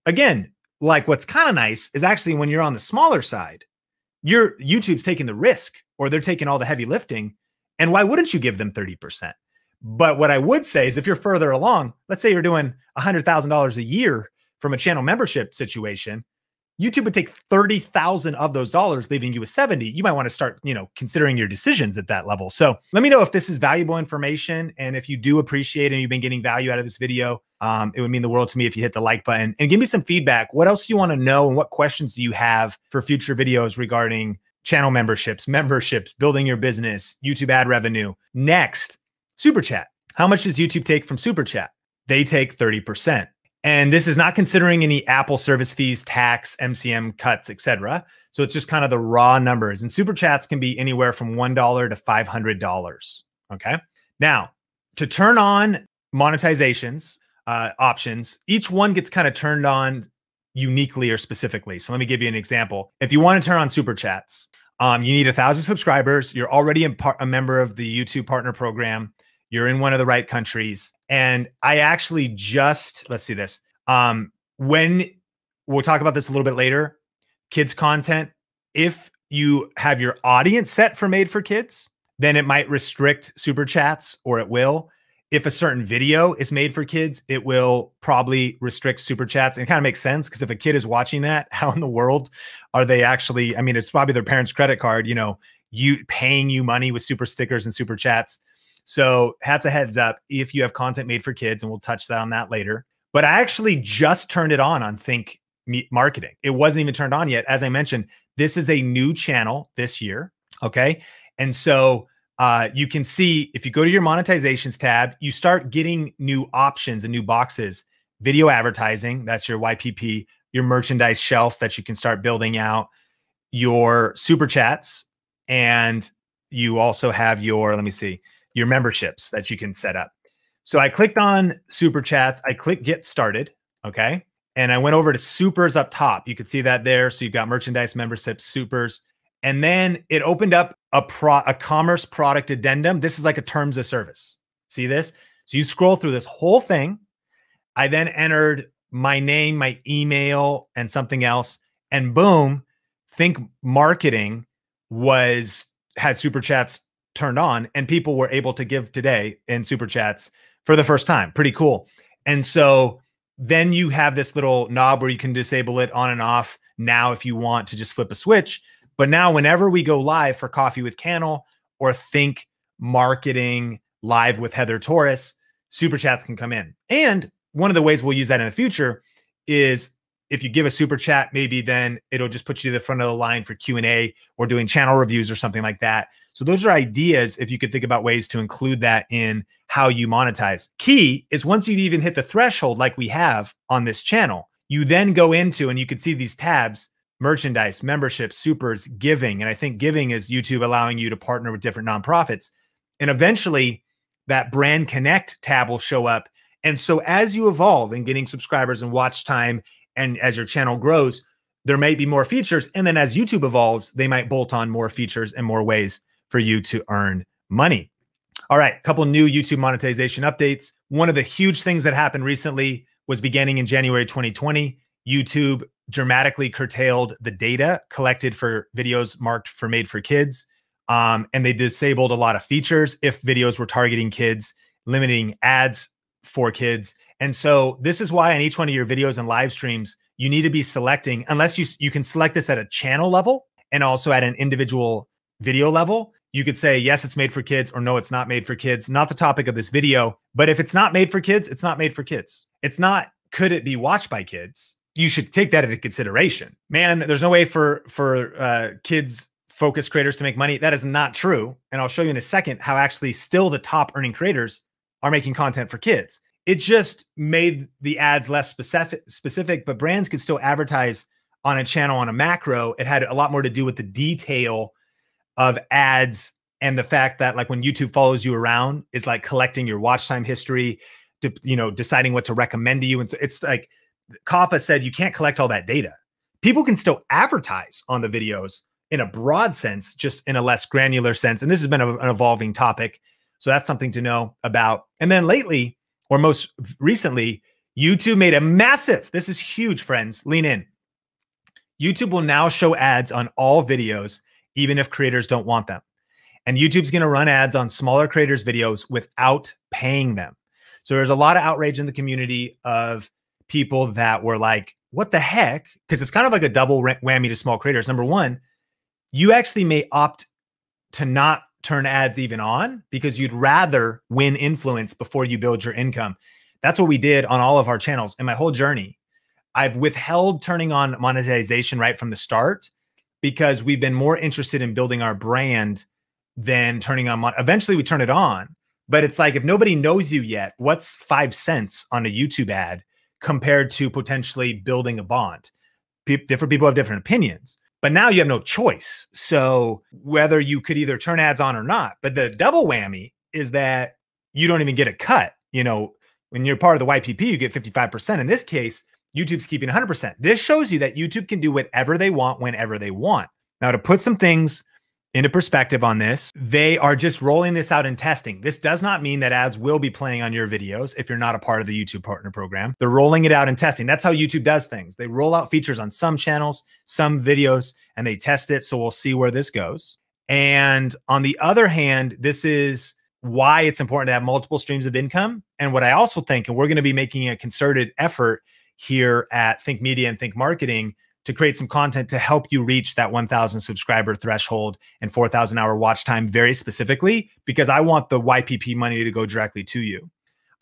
Again, like what's kind of nice is actually when you're on the smaller side, YouTube's taking the risk or they're taking all the heavy lifting. And why wouldn't you give them 30%? But what I would say is if you're further along, let's say you're doing $100,000 a year from a channel membership situation, YouTube would take 30,000 of those dollars, leaving you with 70. You might want to start, considering your decisions at that level. So let me know if this is valuable information. And if you do appreciate and you've been getting value out of this video, it would mean the world to me if you hit the like button and give me some feedback. What else do you want to know? And what questions do you have for future videos regarding channel memberships, building your business, YouTube ad revenue? Next, Super Chat. How much does YouTube take from Super Chat? They take 30%. And this is not considering any Apple service fees, tax, MCM cuts, etc. So it's just kind of the raw numbers. And Super Chats can be anywhere from $1 to $500. Okay. Now, to turn on monetizations options, each one gets kind of turned on uniquely or specifically. So let me give you an example. If you want to turn on Super Chats, you need 1,000 subscribers. You're already a member of the YouTube Partner Program. You're in one of the right countries. And I actually let's see this. When we'll talk about this a little bit later, kids content, if you have your audience set for made for kids, then it might restrict Super Chats, or it will. If a certain video is made for kids, it will probably restrict Super Chats. And it kind of makes sense because if a kid is watching that, how in the world are they actually, I mean, it's probably their parents' credit card, you paying you money with super stickers and Super Chats. So that's a heads up if you have content made for kids, and we'll touch that on that later. But I actually just turned it on Think Marketing. It wasn't even turned on yet. As I mentioned, this is a new channel this year. Okay. And so you can see if you go to your monetizations tab, you start getting new options and new boxes. Video advertising, that's your YPP, your merchandise shelf that you can start building out, your Super Chats, and you also have your, let me see, your memberships that you can set up. So I clicked on Super Chats. I clicked Get Started. Okay. And I went over to Supers up top. You could see that there. So you've got merchandise, memberships, Supers. And then it opened up a commerce product addendum. This is like a terms of service. See this? So you scroll through this whole thing. I then entered my name, my email, and something else. And boom, Think Marketing had Super Chats turned on, and people were able to give today in Super Chats for the first time. Pretty cool. And so then you have this little knob where you can disable it on and off now if you want to just flip a switch. But now whenever we go live for Coffee with Cannel or Think Marketing live with Heather Torres, Super Chats can come in. And one of the ways we'll use that in the future is if you give a Super Chat, maybe then it'll just put you to the front of the line for Q&A or doing channel reviews or something like that. So those are ideas if you could think about ways to include that in how you monetize. Key is once you've even hit the threshold like we have on this channel, you then go into, and you can see these tabs, merchandise, membership, supers, giving. And I think giving is YouTube allowing you to partner with different nonprofits. And eventually that Brand Connect tab will show up. And so as you evolve in getting subscribers and watch time, and as your channel grows, there may be more features. And then as YouTube evolves, they might bolt on more features and more ways for you to earn money. All right, a couple new YouTube monetization updates. One of the huge things that happened recently was beginning in January 2020, YouTube dramatically curtailed the data collected for videos marked for made for kids. And they disabled a lot of features if videos were targeting kids, limiting ads for kids. And so this is why on each one of your videos and live streams, you need to be selecting, unless you can select this at a channel level and also at an individual video level. You could say, yes, it's made for kids, or no, it's not made for kids. Not the topic of this video, but if it's not made for kids, it's not made for kids. It's not, could it be watched by kids? You should take that into consideration. Man, there's no way for kids focused creators to make money. That is not true. And I'll show you in a second how actually still the top earning creators are making content for kids. It just made the ads less specific, but brands could still advertise on a channel on a macro. It had a lot more to do with the detail of ads and the fact that like when YouTube follows you around is like collecting your watch time history, deciding what to recommend to you. And so it's like COPPA said, you can't collect all that data. People can still advertise on the videos, in a broad sense, just in a less granular sense. And this has been an evolving topic. So that's something to know about. And then lately, or most recently, YouTube made a massive, this is huge, friends, lean in. YouTube will now show ads on all videos, even if creators don't want them. And YouTube's going to run ads on smaller creators' videos without paying them. So there's a lot of outrage in the community of people that were like, what the heck? Because it's kind of like a double whammy to small creators. Number one, you actually may opt to not turn ads even on because you'd rather win influence before you build your income. That's what we did on all of our channels. In my whole journey, I've withheld turning on monetization right from the start because we've been more interested in building our brand than turning on. Eventually we turn it on, but it's like, if nobody knows you yet, what's 5 cents on a YouTube ad compared to potentially building a bond? Different people have different opinions, but now you have no choice. So whether you could either turn ads on or not, but the double whammy is that you don't even get a cut. You know, when you're part of the YPP, you get 55%. In this case, YouTube's keeping 100%. This shows you that YouTube can do whatever they want, whenever they want. Now, to put some things into perspective on this, they are just rolling this out and testing. This does not mean that ads will be playing on your videos if you're not a part of the YouTube Partner Program. They're rolling it out and testing. That's how YouTube does things. They roll out features on some channels, some videos, and they test it. So we'll see where this goes. And on the other hand, this is why it's important to have multiple streams of income. And what I also think, and we're going to be making a concerted effort here at Think Media and Think Marketing to create some content to help you reach that 1,000 subscriber threshold and 4,000 hour watch time very specifically, because I want the YPP money to go directly to you.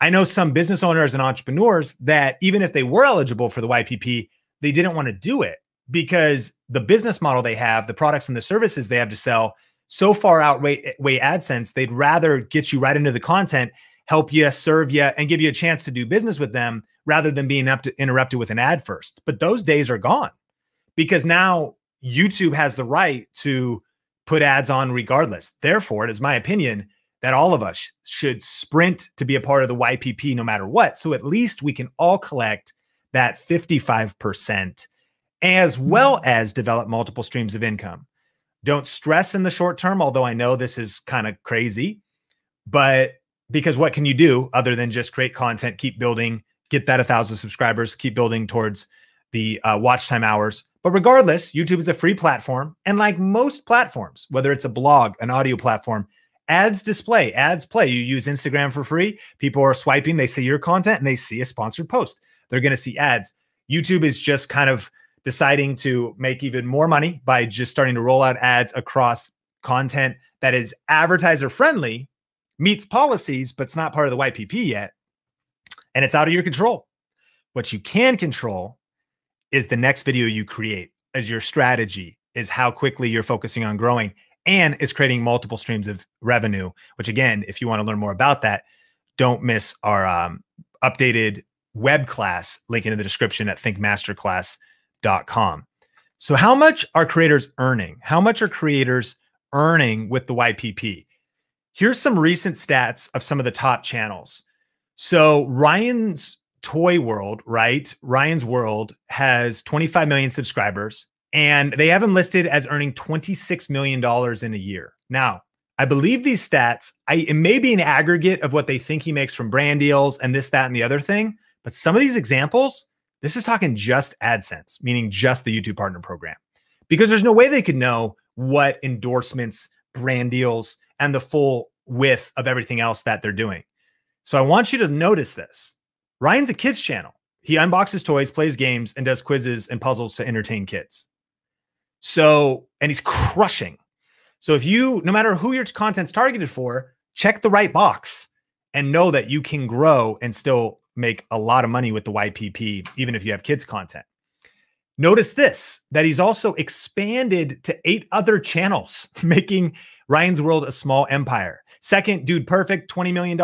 I know some business owners and entrepreneurs that even if they were eligible for the YPP, they didn't want to do it because the business model they have, the products and the services they have to sell so far outweigh AdSense, they'd rather get you right into the content, help you, serve you, and give you a chance to do business with them rather than being interrupted with an ad first. But those days are gone because now YouTube has the right to put ads on regardless. Therefore, it is my opinion that all of us should sprint to be a part of the YPP no matter what. So at least we can all collect that 55% as well as develop multiple streams of income. Don't stress in the short term, although I know this is kind of crazy, but because what can you do other than just create content, keep building, get that 1,000 subscribers, keep building towards the watch time hours. But regardless, YouTube is a free platform. And like most platforms, whether it's a blog, an audio platform, ads display, ads play. You use Instagram for free. People are swiping. They see your content and they see a sponsored post. They're going to see ads. YouTube is just kind of deciding to make even more money by just starting to roll out ads across content that is advertiser friendly, meets policies, but it's not part of the YPP yet. And it's out of your control. What you can control is the next video you create as your strategy, is how quickly you're focusing on growing, and is creating multiple streams of revenue, which again, if you want to learn more about that, don't miss our updated web class, link in the description at thinkmasterclass.com. So how much are creators earning? How much are creators earning with the YPP? Here's some recent stats of some of the top channels. So Ryan's Toy World, right? Ryan's World has 25 million subscribers, and they have him listed as earning $26 million in a year. Now, I believe these stats, it may be an aggregate of what they think he makes from brand deals and this, that, and the other thing. But some of these examples, this is talking just AdSense, meaning just the YouTube Partner Program, because there's no way they could know what endorsements, brand deals, and the full width of everything else that they're doing. So I want you to notice this. Ryan's a kids channel. He unboxes toys, plays games, and does quizzes and puzzles to entertain kids. So, and he's crushing. So if you, no matter who your content's targeted for, check the right box and know that you can grow and still make a lot of money with the YPP, even if you have kids content. Notice this, that he's also expanded to 8 other channels, making Ryan's World a small empire. Second, Dude Perfect, $20 million.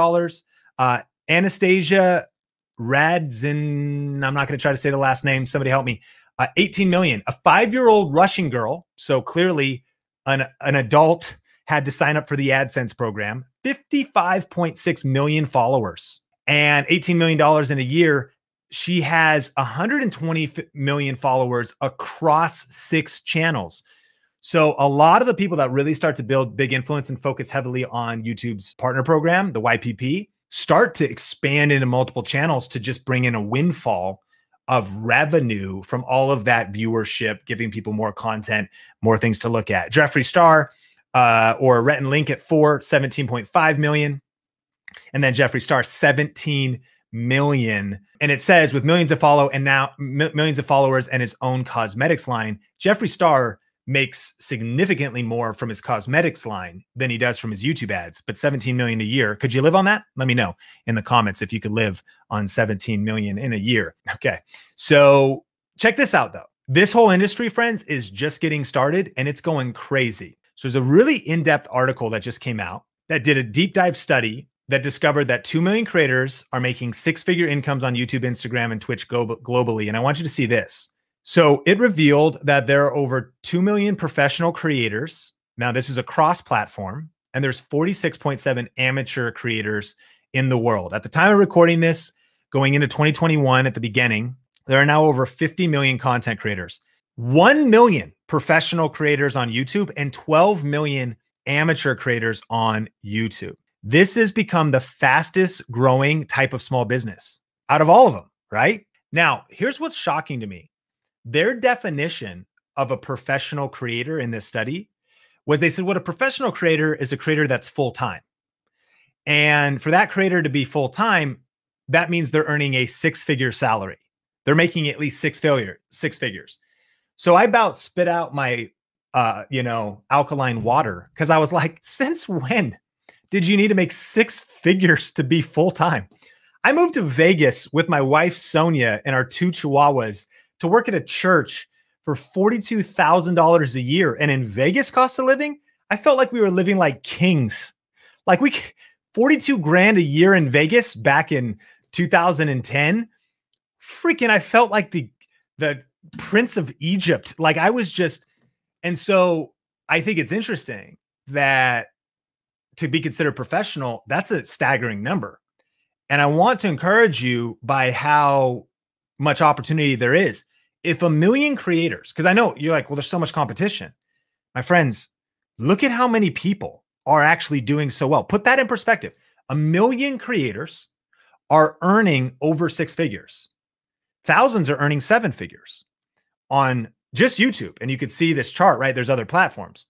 Anastasia Radzin, I'm not going to try to say the last name. Somebody help me. 18 million. A 5-year-old Russian girl. So clearly an adult had to sign up for the AdSense program. 55.6 million followers and $18 million in a year. She has 120 million followers across 6 channels. So a lot of the people that really start to build big influence and focus heavily on YouTube's partner program, the YPP, start to expand into multiple channels to just bring in a windfall of revenue from all of that viewership, giving people more content, more things to look at. Jeffree Star or Rhett and Link at 17.5 million. And then Jeffree Star, 17 million. And it says with millions of millions of followers and his own cosmetics line, Jeffree Star makes significantly more from his cosmetics line than he does from his YouTube ads, but 17 million a year. Could you live on that? Let me know in the comments if you could live on 17 million in a year. Okay. So check this out though. This whole industry, friends, is just getting started and it's going crazy. So there's a really in-depth article that just came out that did a deep dive study that discovered that 2 million creators are making six-figure incomes on YouTube, Instagram, and Twitch globally. And I want you to see this. So it revealed that there are over 2 million professional creators. Now, this is across platform, and there's 46.7 amateur creators in the world. At the time of recording this, going into 2021 at the beginning, there are now over 50 million content creators, 1 million professional creators on YouTube, and 12 million amateur creators on YouTube. This has become the fastest growing type of small business out of all of them, right? Now, here's what's shocking to me. Their definition of a professional creator in this study was they said, what a professional creator is a creator that's full-time. And for that creator to be full-time, that means they're earning a six-figure salary. They're making at least six figures. So I about spit out my, alkaline water because I was like, since when did you need to make six figures to be full-time? I moved to Vegas with my wife, Sonia, and our two Chihuahuas to work at a church for $42,000 a year. And in Vegas cost of living, I felt like we were living like kings. Like 42 grand a year in Vegas back in 2010. Freaking, I felt like the Prince of Egypt. Like I was just, and so I think it's interesting that to be considered professional, that's a staggering number. And I want to encourage you by how much opportunity there is. If 1 million creators, because I know you're like, well, there's so much competition. My friends, look at how many people are actually doing so well. Put that in perspective. 1 million creators are earning over six figures. Thousands are earning seven figures on just YouTube. And you could see this chart, right? There's other platforms.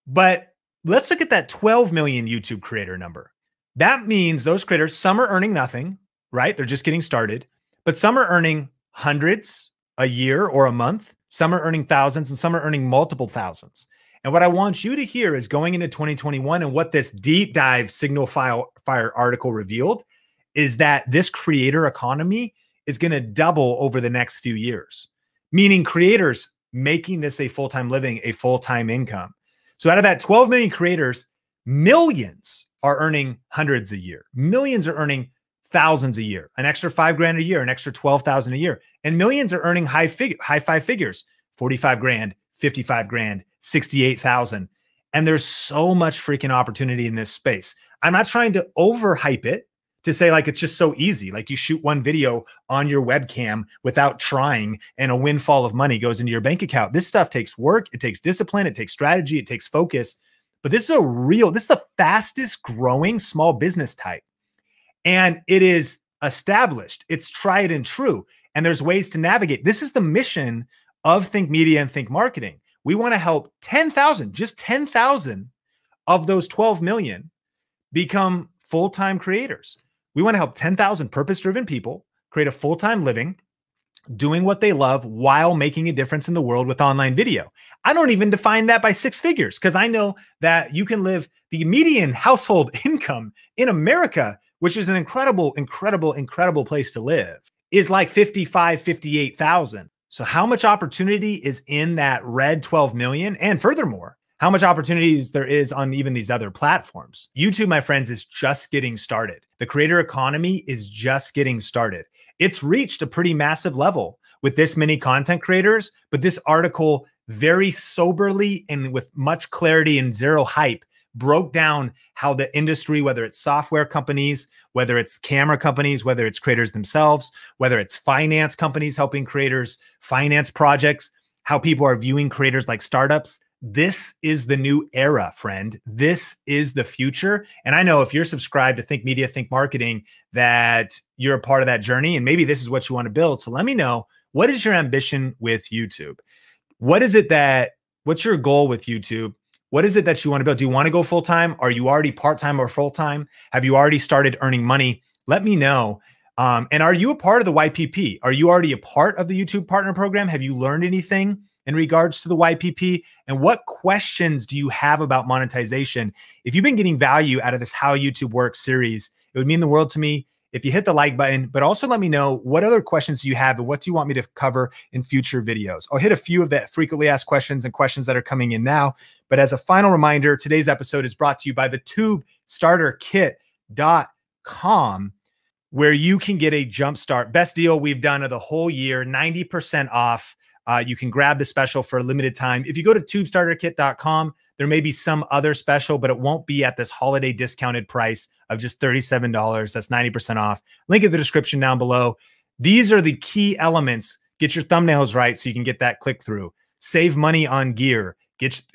But let's look at that 12 million YouTube creator number. That means those creators, some are earning nothing, right? They're just getting started, but some are earning hundreds a year or a month. Some are earning thousands and some are earning multiple thousands. And what I want you to hear is going into 2021 and what this deep dive SignalFire article revealed is that this creator economy is going to double over the next few years, meaning creators making this a full-time living, a full-time income. So out of that 12 million creators, millions are earning hundreds a year. Millions are earning thousands a year, an extra 5 grand a year, an extra 12,000 a year. And millions are earning high five figures, 45 grand, 55 grand, 68,000. And there's so much freaking opportunity in this space. I'm not trying to overhype it to say like, it's just so easy. Like you shoot one video on your webcam without trying and a windfall of money goes into your bank account. This stuff takes work. It takes discipline. It takes strategy. It takes focus. But this is the fastest growing small business type. And it is established. It's tried and true. And there's ways to navigate. This is the mission of Think Media and Think Marketing. We want to help 10,000, just 10,000 of those 12 million become full-time creators. We want to help 10,000 purpose-driven people create a full-time living, doing what they love while making a difference in the world with online video. I don't even define that by six figures because I know that you can live the median household income in America, which is an incredible, incredible, incredible place to live, is like 55, 58,000. So how much opportunity is in that red 12 million? And furthermore, how much opportunities there is on even these other platforms. YouTube, my friends, is just getting started. The creator economy is just getting started. It's reached a pretty massive level with this many content creators, but this article very soberly and with much clarity and zero hype broke down how the industry, whether it's software companies, whether it's camera companies, whether it's creators themselves, whether it's finance companies helping creators finance projects, how people are viewing creators like startups, This is the new era, friend. This is the future. And I know if you're subscribed to Think Media, Think Marketing, that you're a part of that journey. And maybe this is what you want to build. So let me know, what is your ambition with YouTube? What's your goal with YouTube? What is it that you want to build? Do you want to go full-time? Are you already part-time or full-time? Have you already started earning money? Let me know. And are you a part of the YPP? Are you already a part of the YouTube Partner Program? Have you learned anything in regards to the YPP? And what questions do you have about monetization? If you've been getting value out of this How YouTube Works series, it would mean the world to me if you hit the like button, but also let me know what other questions you have and what do you want me to cover in future videos. I'll hit a few of the frequently asked questions and questions that are coming in now. But as a final reminder, today's episode is brought to you by the TubeStarterKit.com, where you can get a jumpstart. Best deal we've done of the whole year, 90% off. You can grab the special for a limited time. If you go to TubeStarterKit.com, there may be some other special, but it won't be at this holiday discounted price of just $37. That's 90% off. Link in the description down below. These are the key elements. Get your thumbnails right so you can get that click through. Save money on gear.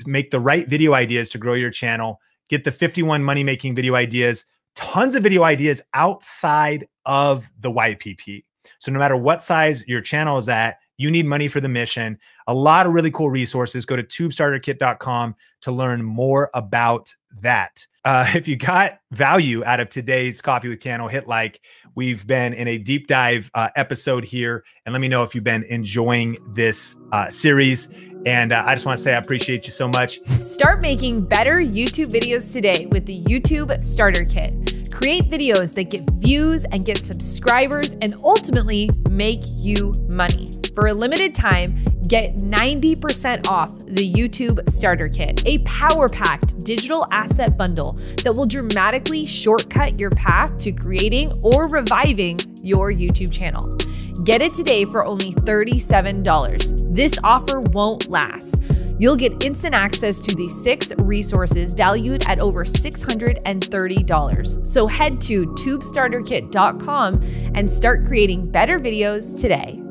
Make the right video ideas to grow your channel. Get the 51 money-making video ideas. Tons of video ideas outside of the YPP. So no matter what size your channel is at, you need money for the mission. A lot of really cool resources. Go to TubeStarterKit.com to learn more about that. If you got value out of today's Coffee with Cano, hit like. We've been in a deep dive episode here, and let me know if you've been enjoying this series. And I just want to say I appreciate you so much. Start making better YouTube videos today with the YouTube Starter Kit. Create videos that get views and get subscribers and ultimately make you money. For a limited time, get 90% off the YouTube Starter Kit, a power-packed digital asset bundle that will dramatically shortcut your path to creating or reviving your YouTube channel. Get it today for only $37. This offer won't last. You'll get instant access to the 6 resources valued at over $630. So head to TubeStarterKit.com and start creating better videos today.